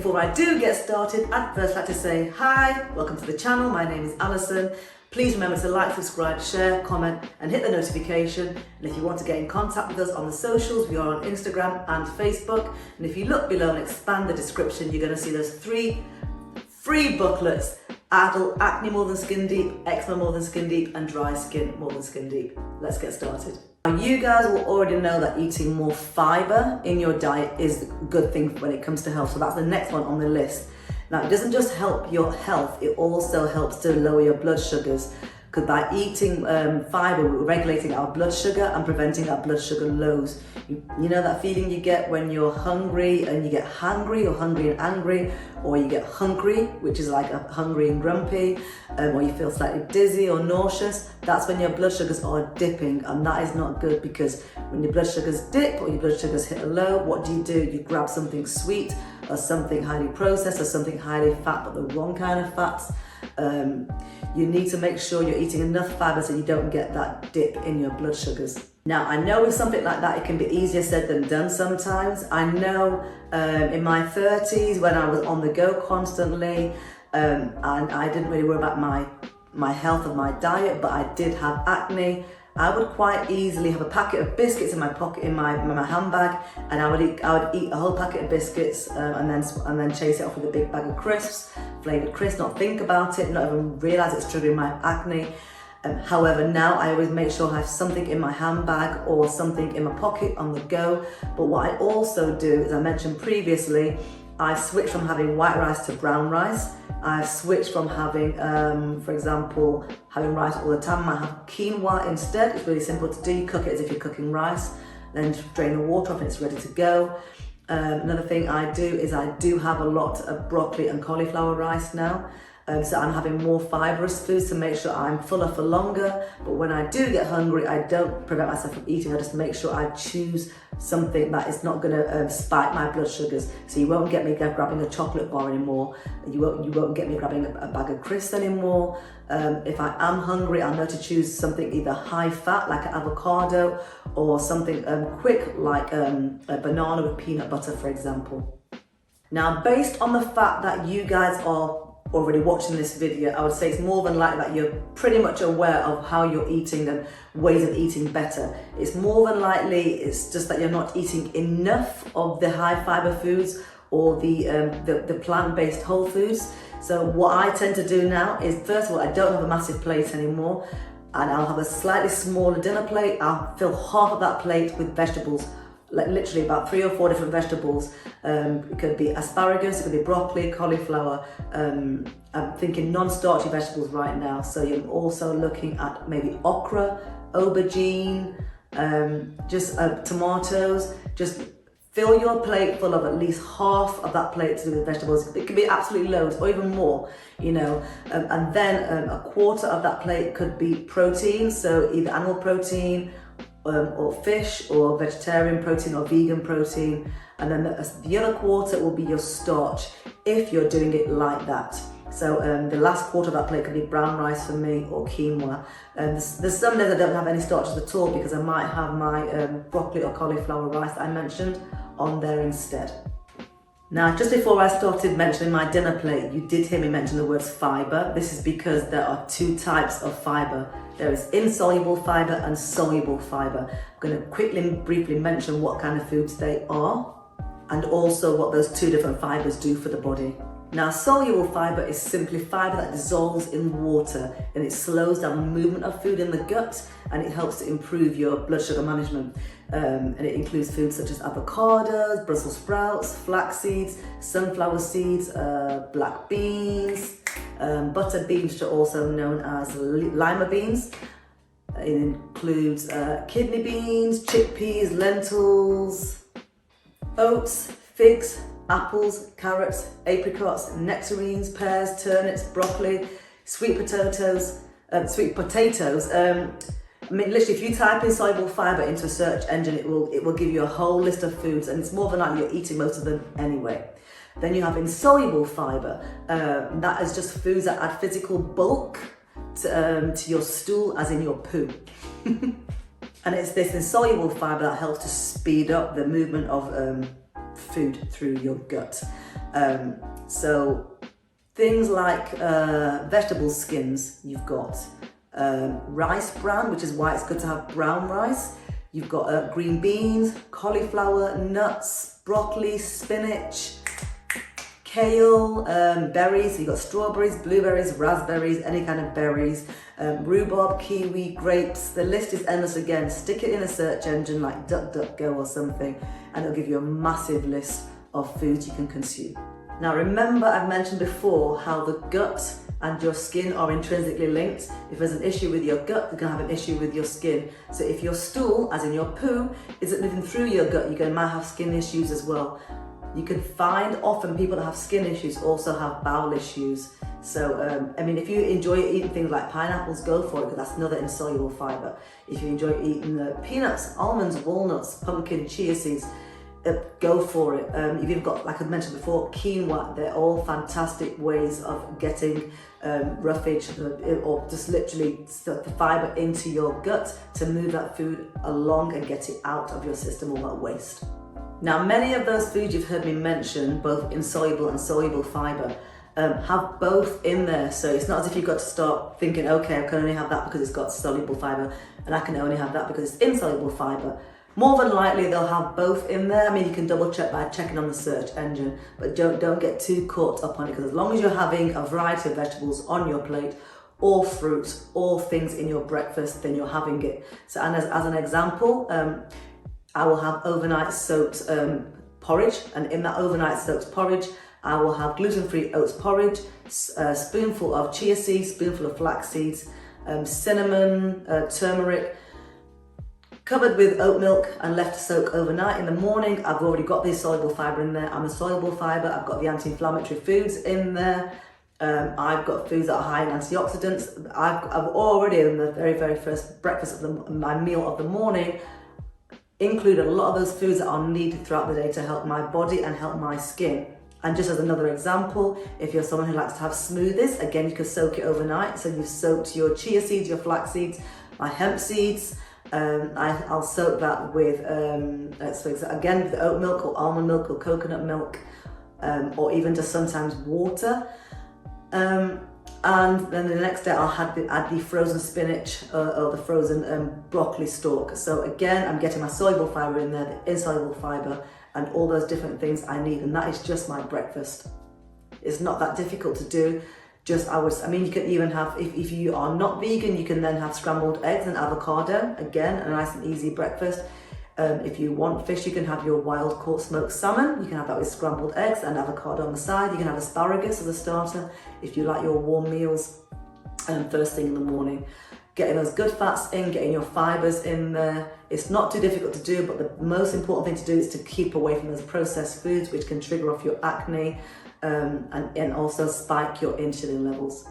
before I do get started, I'd first like to say hi, welcome to the channel. My name is Alison. Please remember to like, subscribe, share, comment and hit the notification. And if you want to get in contact with us on the socials, we are on Instagram and Facebook. And if you look below and expand the description, you're going to see those 3 free booklets: Adult Acne More Than Skin Deep, Eczema More Than Skin Deep and Dry Skin More Than Skin Deep. Let's get started. You guys will already know that eating more fiber in your diet is a good thing when it comes to health. So that's the next one on the list. Now, it doesn't just help your health, it also helps to lower your blood sugars. Because by eating fiber, we're regulating our blood sugar and preventing our blood sugar lows. You know that feeling you get when you're hungry and you get hangry, or hungry and angry, or you get hungry, which is like a hungry and grumpy, or you feel slightly dizzy or nauseous. That's when your blood sugars are dipping, and that is not good, because when your blood sugars dip or your blood sugars hit a low, what do? You grab something sweet or something highly processed or something highly fat, but the wrong kind of fats. You need to make sure you're eating enough fiber so you don't get that dip in your blood sugars. Now, I know with something like that, it can be easier said than done sometimes. I know in my 30s, when I was on the go constantly, and I didn't really worry about my health and my diet, but I did have acne. I would quite easily have a packet of biscuits in my pocket, in my handbag, and I would eat a whole packet of biscuits and then chase it off with a big bag of crisps, flavoured crisps, not think about it, not even realise it's triggering my acne. However, now I always make sure I have something in my handbag or something in my pocket on the go. But what I also do, as I mentioned previously, I switched from having white rice to brown rice. I've switched from having, for example, having rice all the time. I have quinoa instead. It's really simple to do. You cook it as if you're cooking rice, then drain the water off and it's ready to go. Another thing I do is I do have a lot of broccoli and cauliflower rice now. So I'm having more fibrous foods to make sure I'm fuller for longer. But when I do get hungry, I don't prevent myself from eating. I just make sure I choose something that is not going to spike my blood sugars. So you won't get me grabbing a chocolate bar anymore. You won't get me grabbing a bag of crisps anymore. If I am hungry, I'll know to choose something either high fat, like an avocado, or something quick, like a banana with peanut butter, for example. Now, based on the fact that you guys are already watching this video, I would say it's more than likely that you're pretty much aware of how you're eating and ways of eating better. It's more than likely it's just that you're not eating enough of the high fiber foods or the plant-based whole foods. So what I tend to do now is, first of all, I don't have a massive plate anymore, and I'll have a slightly smaller dinner plate. I'll fill half of that plate with vegetables, like literally about 3 or 4 different vegetables. It could be asparagus, it could be broccoli, cauliflower. I'm thinking non-starchy vegetables right now. So you're also looking at maybe okra, aubergine, just tomatoes. Just fill your plate full of at least half of that plate to do with vegetables. It could be absolutely loads or even more, you know. And then a quarter of that plate could be protein, so either animal protein, or fish, or vegetarian protein or vegan protein, and then the other quarter will be your starch, if you're doing it like that. So the last quarter of that plate could be brown rice for me, or quinoa. There's some days I don't have any starches at all, because I might have my broccoli or cauliflower rice that I mentioned on there instead. Now, just before I started mentioning my dinner plate, you did hear me mention the words fiber. This is because there are 2 types of fiber. There is insoluble fiber and soluble fiber. I'm going to quickly and briefly mention what kind of foods they are, and also what those 2 different fibers do for the body. Now, soluble fiber is simply fiber that dissolves in water, and it slows down the movement of food in the gut, and it helps to improve your blood sugar management. And it includes foods such as avocados, Brussels sprouts, flax seeds, sunflower seeds, black beans, butter beans, which are also known as lima beans. It includes kidney beans, chickpeas, lentils, oats, figs, apples, carrots, apricots, nectarines, pears, turnips, broccoli, sweet potatoes. I mean, literally, if you type in soluble fiber into a search engine, it will give you a whole list of foods, and it's more than likely you're eating most of them anyway. Then you have insoluble fiber. That is just foods that add physical bulk to your stool, as in your poo. And it's this insoluble fiber that helps to speed up the movement of food through your gut. So things like vegetable skins, you've got rice bran, which is why it's good to have brown rice. You've got green beans, cauliflower, nuts, broccoli, spinach, kale, berries. So you've got strawberries, blueberries, raspberries, any kind of berries, rhubarb, kiwi, grapes. The list is endless again. Stick it in a search engine like DuckDuckGo or something, and it'll give you a massive list of foods you can consume. Now remember, I've mentioned before how the gut and your skin are intrinsically linked. If there's an issue with your gut, you're going to have an issue with your skin. So if your stool, as in your poo, isn't moving through your gut, you might have skin issues as well. You can find often people that have skin issues also have bowel issues. So, I mean, if you enjoy eating things like pineapples, go for it, because that's another insoluble fibre. If you enjoy eating peanuts, almonds, walnuts, pumpkin, chia seeds, go for it. You've even got, like I mentioned before, quinoa. They're all fantastic ways of getting roughage or just literally the fibre into your gut to move that food along and get it out of your system, all that waste. Now, many of those foods you've heard me mention, both insoluble and soluble fibre, have both in there. So it's not as if you've got to start thinking, okay, I can only have that because it's got soluble fibre, and I can only have that because it's insoluble fibre. More than likely, they'll have both in there. I mean, you can double check by checking on the search engine, but don't get too caught up on it, because as long as you're having a variety of vegetables on your plate, or fruits, or things in your breakfast, then you're having it. So, and as an example, I will have overnight soaked porridge, and in that overnight soaked porridge, I will have gluten-free oats porridge, a spoonful of chia seeds, spoonful of flax seeds, cinnamon, turmeric, covered with oat milk and left to soak overnight. In the morning, I've already got the soluble fibre in there. I'm a soluble fibre. I've got the anti-inflammatory foods in there. I've got foods that are high in antioxidants. I've already, in the very first breakfast of my meal of the morning, included a lot of those foods that are needed throughout the day to help my body and help my skin. And just as another example, if you're someone who likes to have smoothies, again, you can soak it overnight. So you've soaked your chia seeds, your flax seeds, my hemp seeds. I'll soak that with, again, with oat milk or almond milk or coconut milk, or even just sometimes water. And then the next day I'll add the frozen spinach or the frozen broccoli stalk. So again, I'm getting my soluble fibre in there, the insoluble fibre, and all those different things I need. And that is just my breakfast. It's not that difficult to do. I mean, you can even have, if you are not vegan, you can then have scrambled eggs and avocado. Again, a nice and easy breakfast. If you want fish, you can have your wild caught smoked salmon. You can have that with scrambled eggs and avocado on the side. You can have asparagus as a starter if you like your warm meals first thing in the morning. Getting those good fats in, getting your fibres in there. It's not too difficult to do, but the most important thing to do is to keep away from those processed foods, which can trigger off your acne and also spike your insulin levels.